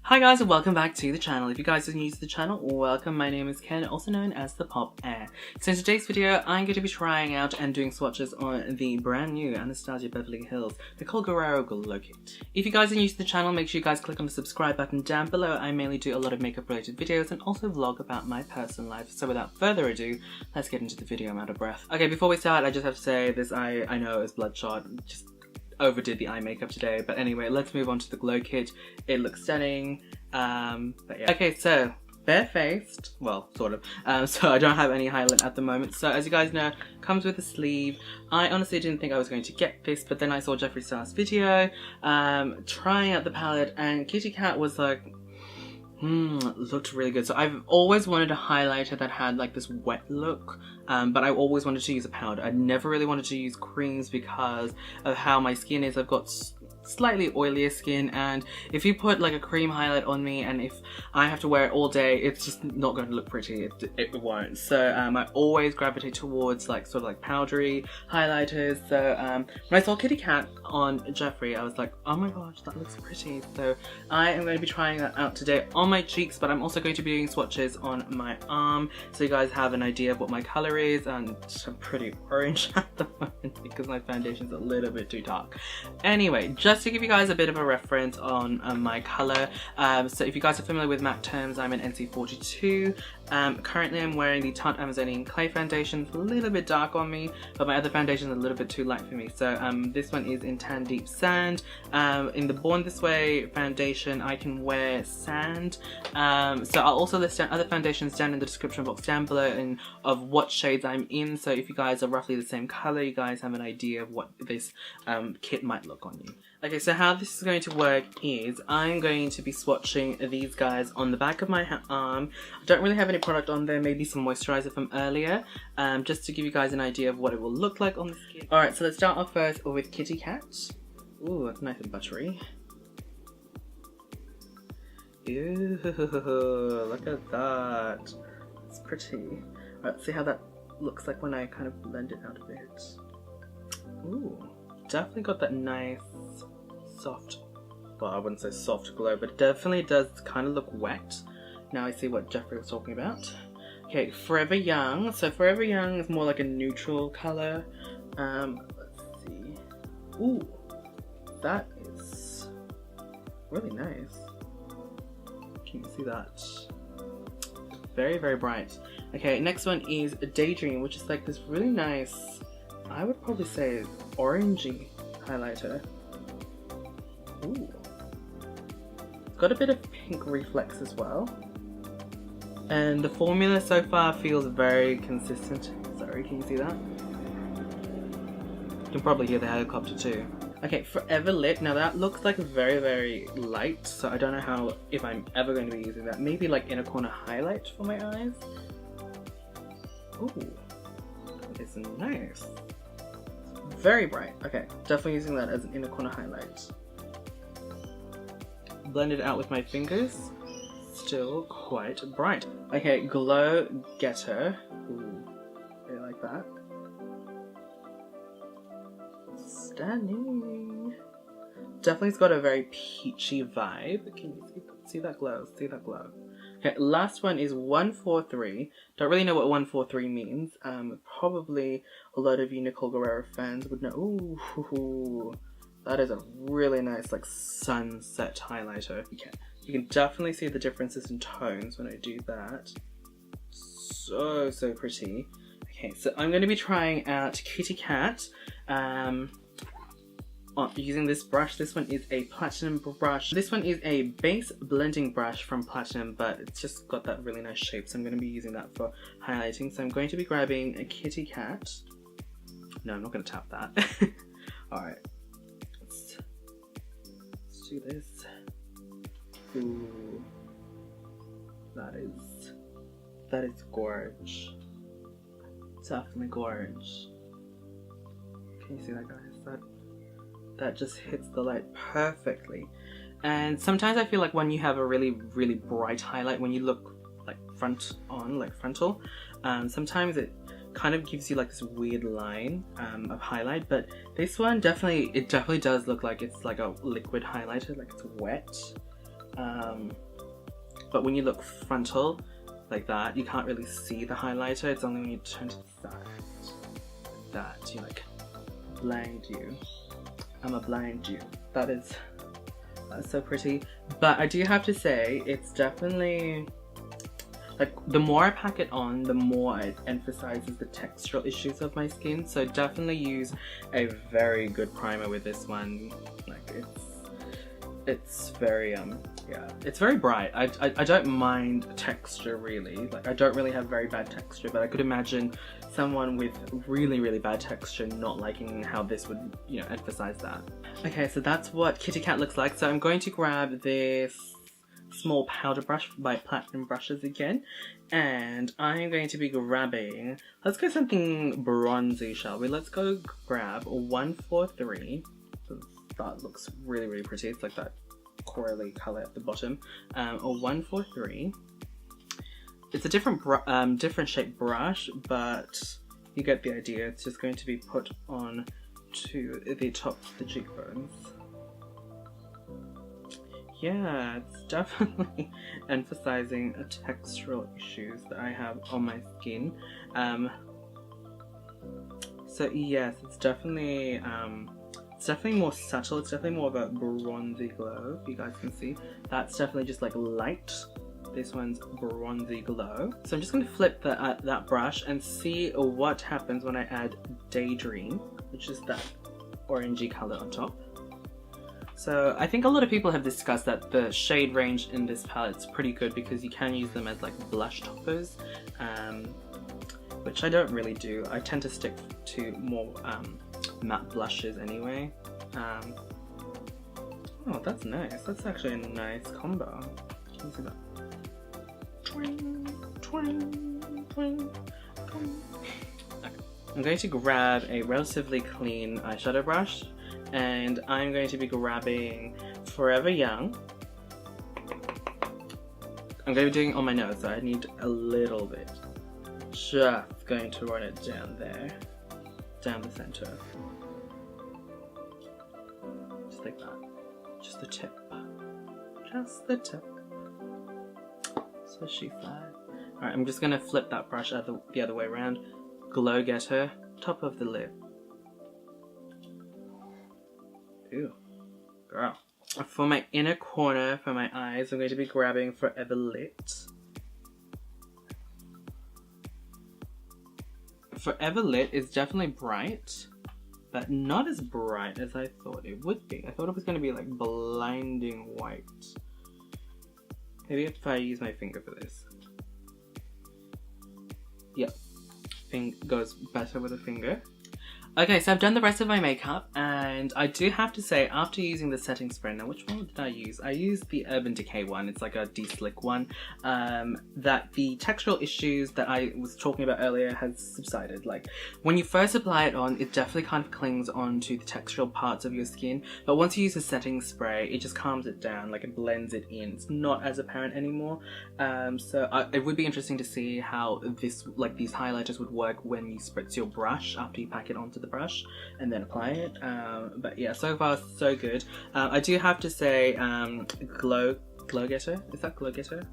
Hi guys and welcome back to the channel. If you guys are new to the channel, welcome. My name is Ken, also known as ThePopHeir. So in today's video, I'm going to be trying out and doing swatches on the brand new Anastasia Beverly Hills Nicole Guerriero Glow Kit. If you guys are new to the channel, make sure you guys click on the subscribe button down below. I mainly do a lot of makeup related videos and also vlog about my personal life. So without further ado, let's get into the video. I'm out of breath. Okay, before we start, I just have to say this, I know it's bloodshot. Just overdid the eye makeup today, but anyway, let's move on to the glow kit. It looks stunning, but yeah. Okay, so bare-faced, well, sort of, so I don't have any highlight at the moment. So as you guys know, comes with a sleeve. I honestly didn't think I was going to get this, but then I saw Jeffree Star's video, trying out the palette, and Kitty Cat was like, looked really good. So I've always wanted a highlighter that had like this wet look, but I always wanted to use a powder. I never really wanted to use creams because of how my skin is. I've got slightly oilier skin, and if you put like a cream highlight on me and if I have to wear it all day, it's just not going to look pretty. It won't. So I always gravitate towards like sort of like powdery highlighters. So when I saw Kitty Cat on Jeffree, I was like, oh my gosh, that looks pretty. So I am going to be trying that out today on my cheeks, but I'm also going to be doing swatches on my arm so you guys have an idea of what my color is. And I'm pretty orange at the moment because my foundation's a little bit too dark. Anyway, just to give you guys a bit of a reference on my color, so if you guys are familiar with MAC terms, I'm an NC42. Currently I'm wearing the Tarte Amazonian Clay foundation. It's a little bit dark on me, but my other foundation is a little bit too light for me. So this one is in Tan Deep Sand. In the Born This Way foundation, I can wear sand. So I'll also list down other foundations down in the description box down below and of what shades I'm in. So if you guys are roughly the same color, you guys have an idea of what this kit might look on you. Okay, so how this is going to work is I'm going to be swatching these guys on the back of my arm. I don't really have any product on there, maybe some moisturizer from earlier, just to give you guys an idea of what it will look like on the skin. Alright, so let's start off first with Kitty Cat. Ooh, that's nice and buttery. Ew, look at that. It's pretty. Alright, see how that looks like when I kind of blend it out a bit. Ooh, definitely got that nice soft, well, I wouldn't say soft glow, but it definitely does kind of look wet. Now I see what Jeffree was talking about. Okay, Forever Young. So Forever Young is more like a neutral color. Let's see. Ooh, that is really nice. Can you see that? Very, very bright. Okay, next one is Daydream, which is like this really nice, I would probably say orangey highlighter. Ooh. Got a bit of pink reflex as well. And the formula so far feels very consistent. Sorry, can you see that? You can probably hear the helicopter too. Okay, Forever Lit. Now that looks like very, very light, so I don't know if I'm ever going to be using that. Maybe like inner corner highlight for my eyes. Ooh, it's nice. Very bright. Okay, definitely using that as an inner corner highlight. Blend it out with my fingers. Still quite bright. Okay, Glow Getter. Ooh, I like that. Stunning. Definitely's got a very peachy vibe. Can you see that glow? See that glow? Okay, last one is 143. Don't really know what 143 means. Probably a lot of you Nicole Guerriero fans would know. Ooh, that is a really nice like sunset highlighter. You can definitely see the differences in tones when I do that. So pretty. Okay, so I'm going to be trying out Kitty Cat. Using this brush. This one is a platinum brush. This one is a base blending brush from Platinum, but it's just got that really nice shape, so I'm going to be using that for highlighting. So I'm going to be grabbing a Kitty Cat. No, I'm not going to tap that. Alright, let's do this. Ooh, that is gorge. Definitely gorge. Can you see that, guys? That just hits the light perfectly. And sometimes I feel like when you have a really, really bright highlight, when you look like frontal, sometimes it kind of gives you like this weird line of highlight, but this one definitely does look like it's like a liquid highlighter, like it's wet. but when you look frontal like that, you can't really see the highlighter. It's only when you turn to the side that you like blind you. I'ma blind you. That's so pretty. But I do have to say, it's definitely like, the more I pack it on, the more it emphasizes the textural issues of my skin. So definitely use a very good primer with this one. Like, it's very yeah, it's very bright. I don't mind texture really. Like, I don't really have very bad texture, but I could imagine someone with really bad texture not liking how this would, you know, emphasize that. Okay, so that's what Kitty Cat looks like. So I'm going to grab this small powder brush by Platinum Brushes again, and I'm going to be grabbing, let's go something bronzy, shall we? Let's go grab 143. That looks really pretty. It's like that corally color at the bottom. A 143. It's a different shaped brush, but you get the idea. It's just going to be put on to the top of the cheekbones. Yeah, it's definitely emphasizing textural issues that I have on my skin. So yes, it's definitely more subtle. It's definitely more of a bronzy glow. If you guys can see, that's definitely just like light. This one's bronzy glow. So I'm just going to flip that brush and see what happens when I add Daydream, which is that orangey color on top. So I think a lot of people have discussed that the shade range in this palette's pretty good because you can use them as like blush toppers, which I don't really do. I tend to stick to more matte blushes anyway. Oh, that's nice. That's actually a nice combo. Can you see that? Twing, twing, twing, twing. Okay. I'm going to grab a relatively clean eyeshadow brush, and I'm going to be grabbing Forever Young. I'm going to be doing it on my nose, so I need a little bit. Just going to run it down there, down the center. Just like that. Just the tip. Just the tip. So she said. Alright, I'm just going to flip that brush the other way around. Glow Getter, top of the lip. Ooh, girl. For my inner corner, for my eyes, I'm going to be grabbing Forever Lit. Forever Lit is definitely bright, but not as bright as I thought it would be. I thought it was going to be like blinding white. Maybe if I use my finger for this. Yep, goes better with a finger. Okay, so I've done the rest of my makeup, and I do have to say, after using the setting spray, now which one did I use? I used the Urban Decay one. It's like a de-slick one. That the textural issues that I was talking about earlier has subsided. Like, when you first apply it on, it definitely kind of clings onto the textural parts of your skin, but once you use the setting spray, it just calms it down, like it blends it in. It's not as apparent anymore. It would be interesting to see how these highlighters would work when you spritz your brush after you pack it onto the brush and then apply it. But yeah, so far so good. I do have to say, Glow Getter, is that Glow Getter?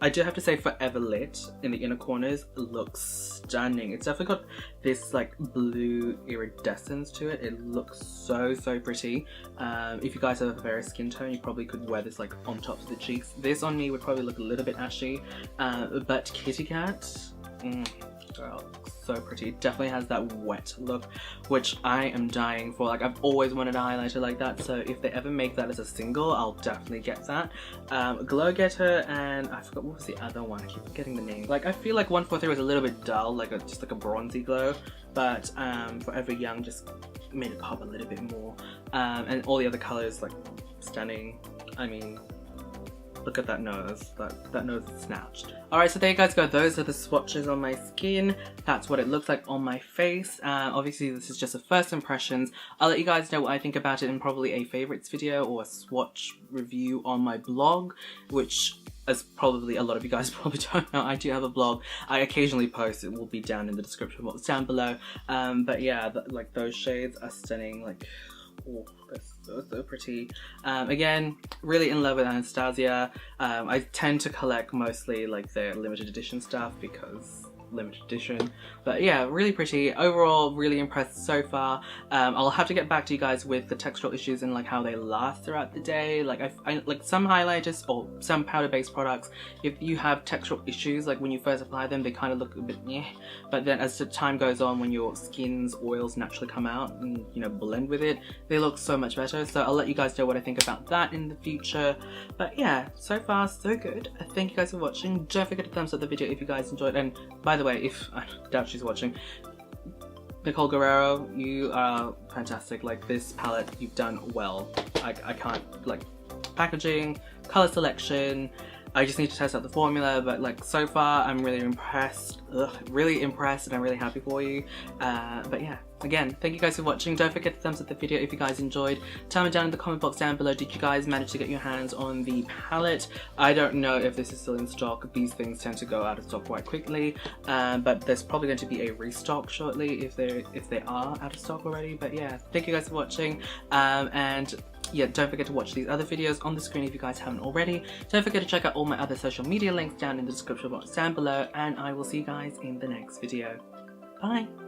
I do have to say Forever Lit in the inner corners looks stunning. It's definitely got this like blue iridescence to it. It looks so pretty. If you guys have a fair skin tone, you probably could wear this like on top of the cheeks. This on me would probably look a little bit ashy, but Kitty Cat, girl, so pretty. It definitely has that wet look, which I am dying for. Like, I've always wanted a highlighter like that, so if they ever make that as a single, I'll definitely get that. Glow Getter, and I forgot what was the other one. I keep forgetting the name. Like, I feel like 143 was a little bit dull, like just like a bronzy glow, but Forever Young just made it pop a little bit more. And all the other colors, like, stunning. I mean, look at that nose. That nose is snatched. Alright, so there you guys go. Those are the swatches on my skin. That's what it looks like on my face. Obviously, this is just a first impressions. I'll let you guys know what I think about it in probably a favorites video or a swatch review on my blog, which, as probably a lot of you guys probably don't know, I do have a blog. I occasionally post. It will be down in the description box down below. But yeah, like those shades are stunning. Like, oh, they're so pretty. Again, really in love with Anastasia. I tend to collect mostly like their limited edition stuff because limited edition, but yeah, really pretty. Overall, really impressed so far. I'll have to get back to you guys with the textural issues and like how they last throughout the day. Like I like some highlighters or some powder based products, if you have textural issues, like when you first apply them, they kind of look a bit meh, but then as the time goes on, when your skin's oils naturally come out and, you know, blend with it, they look so much better. So I'll let you guys know what I think about that in the future. But yeah, so far so good. Thank you guys for watching. Don't forget to thumbs up the video if you guys enjoyed, and by the way, if I doubt she's watching, Nicole Guerriero, you are fantastic. Like, this palette, you've done well. I can't, like, packaging, color selection, I just need to test out the formula, but like so far I'm really impressed. Really impressed, and I'm really happy for you. But yeah, again, thank you guys for watching. Don't forget to thumbs up the video if you guys enjoyed. Tell me down in the comment box down below, did you guys manage to get your hands on the palette? I don't know if this is still in stock. These things tend to go out of stock quite quickly, but there's probably going to be a restock shortly if they are out of stock already. But yeah, thank you guys for watching, and yeah, don't forget to watch these other videos on the screen if you guys haven't already. Don't forget to check out all my other social media links down in the description box down below, and I will see you guys in the next video. Bye!